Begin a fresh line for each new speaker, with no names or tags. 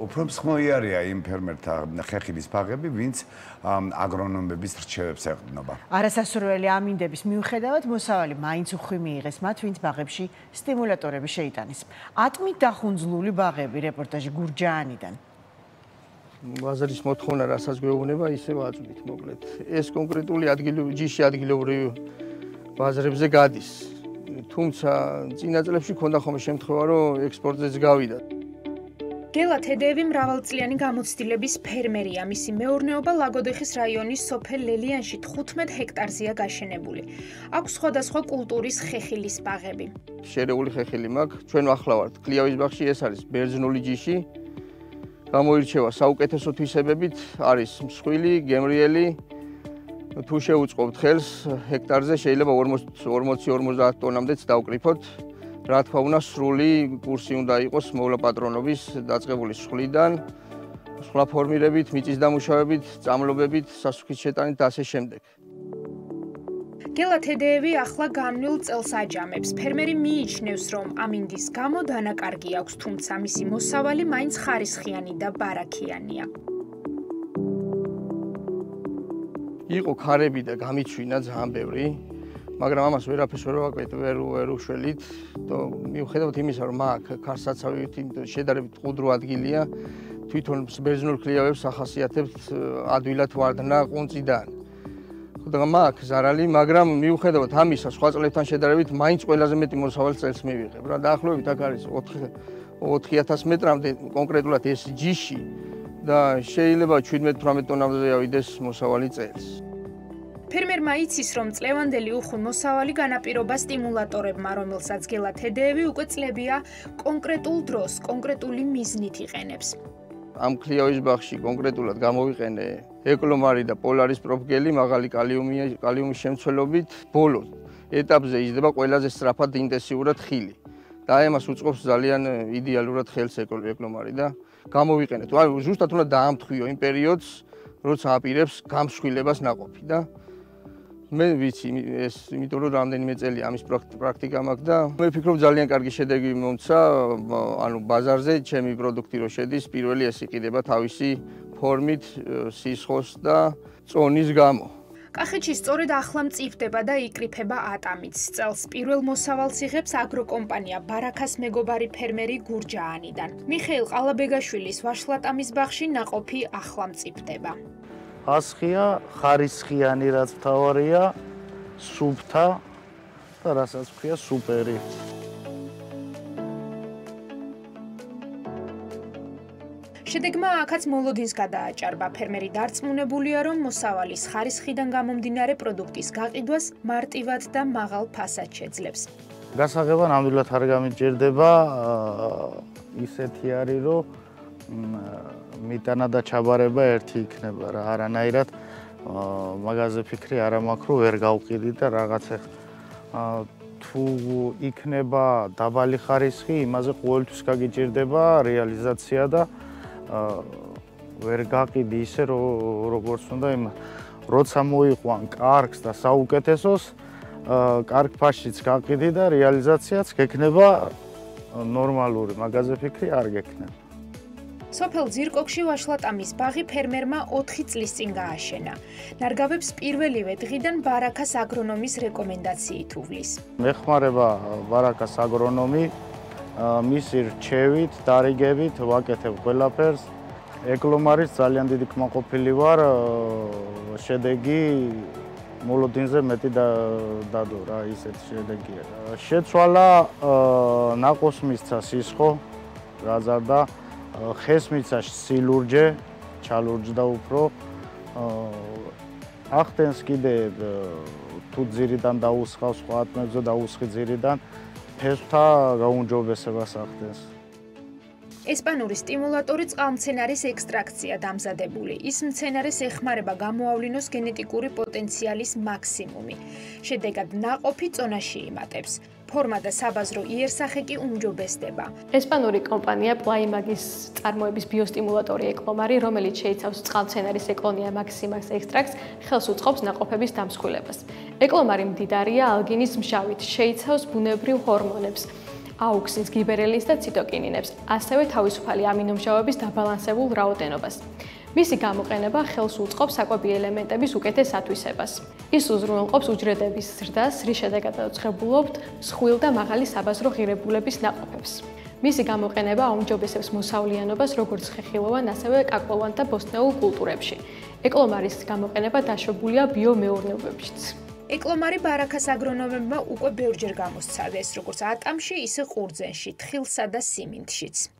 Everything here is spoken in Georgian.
უფრო მსხმოიარია იმ ფერმერთა ხეხილის ბაღები, ვინც აგრონომების რჩევებს ეყრდნობა.
არასასურველი ამინდების მიუხედავად მოსავალი მაინც უხვი მიიღეს მათ, ვინც ბაღებში სტიმულატორები შეიტანეს. ატმით დახუნძლული ბაღები, რეპორტაჟი გურჯაანიდან.
ბაზარის მოთხოვნა რასაც გვეუბნება, ისევ აწვდით მოკლედ. ეს კონკრეტული ჯიში ადგილობრივ ბაზრებზე გადის. თუმცა წინა წლებში ქონდა ხოლმე შემთხვევა, რომ ექსპორტზეც გავიდა.
გელა თედეევი მრავალწლიანი გამოცდილების ფერმერია. მისი მეურნეობა ლაგოდეხის რაიონის სოფელ ლელიანში 15 ჰექტარზეა გაშენებული. აქვს სხვადასხვა კულტურის ხეხილის ბაღები.
შერეული ხეხილი მაქვს. ჩვენ ახლა ვართ კლიავის ბაღში, ეს არის ბერძნული ჯიში. გამოირჩევა საუკეთესო თვისებებით, არის მსხვილი, გემრიელი. თუ შეუწყობთ ხელს, ჰექტარზე შეიძლება 40-50 ტონამდეც დავკრიფოთ. რა თქმა უნდა, სრული კურსი უნდა იყოს მოვლა პატრონობის დაწყებული სხლიდან, სხვა ფორმირებით, მიწის დამუშავებით, წამლობებით, სასუქის შეტანით და ასე შემდეგ.
გელა თედეევი ახლა განვლილ წელს აჯამებს. ფერმერი მიიჩნევს, რომ ამინდის გამო დანაკარგი აქვს, თუმცა მისი მოსავალი მაინც ხარისხიანი და ბარაქიანია.
იყო ქარები და გამიჩვინა ძალიან ბევრი, მაგრამ ამას ვერაფერს ვერ უშველით. მიუხედავად იმისა, რომ აქ ქარსაცავით შედარებით ყუდრო ადგილია, თვითონ ბერძნულ კლიავებს ახასიათებთ ადვილად ვარდნა ყუნწიდან. მაგ ზარალი, მაგრამ მიუხედავად ამისა, სხვა წლებთან შედარებით მაინც ყველაზე მეტი მოსავალს წელს მივიღებ. რა დაახლოებით აქ არის 4000 მეტრამდე კონკრეტულად ეს ჯიში და შეიძლება 17-18 ტონამდე ავიდეს მოსავალი წელს.
ფერმერმა იცის, რომ წლევანდელი უხვი მოსავალი განაპირობა სტიმულატორებმა, რომელსაც გელა თედეევი უკვე წლებია კონკრეტულ დროს, კონკრეტული მიზნით იყენებს.
ამ კლიავის ბაღში კონკრეტულად გამოვიყენე ეკლომარი და პოლარის პროფგელი მაღალი კალიუმის შემცველობით. ბოლო ეტაპზე იზრდება ყველაზე სწრაფად ინტენსიურად ხილი. და ამას უწყობს ძალიან იდეალურად ხელს ეკლომარი და გამოვიყენეთ. ზუსტად უნდა დაამთხვიო იმ პერიოდს, როცა აპირებს გამსხვილებას ნაყოფი და მე ვიცი ეს, იმიტომ რომ რამდენიმე წელი ამის პრაქტიკა მაქვს და მე ვფიქრობ ძალიან კარგი შედეგი მომცა, ანუ ბაზარზე ჩემი პროდუქტი რო შედის, პირველი ეს იყიდება თავისი ფორმით, სისხლს და წონის გამო.
კახეთში სწორედ ახლა მწიფდება და იკრიფება ატამიც. წელს პირველ მოსავალს იღებს აგროკომპანია ბარაქას მეგობარი ფერმერი გურჯაანიდან. მიხეილ ყალაბეგაშვილის ვაშლატამის ბაღში ნაყოფი ახლა მწიფდება.
ასხია, ხარისხიანი რაც მთავარია, სუფთა და რასაც ვქია სუპერი.
შედეგმა აქაც მოლოდინს გადააჭარბა. ფერმერი დარწმუნებულია, რომ მოსავალის ხარისხიდან გამომდინარე პროდუქტის გაყიდვას მარტივად და მაღალ ფასად შეძლებს.
გასაღება ნამდვილად არ გამიჭირდება, ისეთი არის, რომ მიტანა და ჩაბარება ერთი იქნება რა, არანაირად მაგაზე ფიქრი არ მაქვს, რომ ვერ გავყიდი და რაღაცა თუ იქნება დაბალი ხარისხი, იმაზე ყოველთვის გაგიჭირდება რეალიზაცია და ვერ გაყიდი ისე როგორც უნდა იმ როცა მოიყვან კარგს და საუკეთესოს, კარგ ფაშიც გაყიდი და რეალიზაციაც გექნება ნორმალური, მაგაზე ფიქრი არ გექნება.
სოფელ ძირკოქში ვაშლატამის ბაღი ფერმერმა 4 წლის წინ გააშენა. ნარგავებს პირველივე დღიდან ბარაქას აგრონომის რეკომენდაციით უვლის.
მეხმარება ბარაქას აგრონომი, მისი რჩევით, დარიგებით ვაკეთებ ყველაფერს. ეკლომარის ძალიან დიდი კმაყოფილი ვარ, შედეგი მოლოდინზე მეტი დადო რა, ისეთ შედეგია. შეცვალა ნაყოს მისცა სისხლო, გაზარდა, ხეს მისცა სილურჯე, ჩალურჯდა უფრო. ახდენს კიდე თუ ძირიდან დაუსხავს, სხვა ატმებზე დაუსხი ძირიდან, ფესვთა გაუმჯობესებას ახდენს.
ესპანური სტიმულატორი წყალმცენარის ექსტრაქცია დამზადებული. ის მცენარეს ეხმარება გამოავლინოს გენეტიკური პოტენციალის მაქსიმუმი. შედეგად ნაყოფი წონაში იმატებს. ფორმა და საბაზრო იერსახე კი უმჯობესდება.
ესპანური კომპანია პლაიმაგის წარმოების ბიოსტიმულატორი ეკლომარი, რომელიც შეიცავს წყალმცენარის ეკლონია მაქსიმას ექსტრაქტს, ხელს უწყობს ნაყოფების დამსხვილებას. ეკლომარი მდიდარია ალგინის მჟავით, შეიცავს ბუნებრივ ჰორმონებს. აუქსინს, გიბერელინს და ციტოკინინებს, ასევე თავისუფალი ამინომჟავების დაბალანსებულ რაოდენობას. მისი გამოყენება ხელს უწყობს საკვები ელემენტების უკეთეს ათვისებას. ის უზრუნველყოფს უჯრედების ზრდას, რის შედეგადაც ღებულობთ მსხვილ და მაღალი საბაზრო ღირებულების ნაყოფებს. მისი გამოყენება აუმჯობესებს მოსავლიანობას როგორც ხეხილოვან, ასევე კაკლოვან და ბოსტნეულ კულტურებში. ეკლომარის გამოყენება დაშვებულია ბიომეურნეობებშიც.
ეკლომარი ბარაქას აგრონომებმა უკვე ბევრჯერ გამოსცადეს, როგორც ატამში, ისე ყურძენში, თხილსა და სიმინდშიც.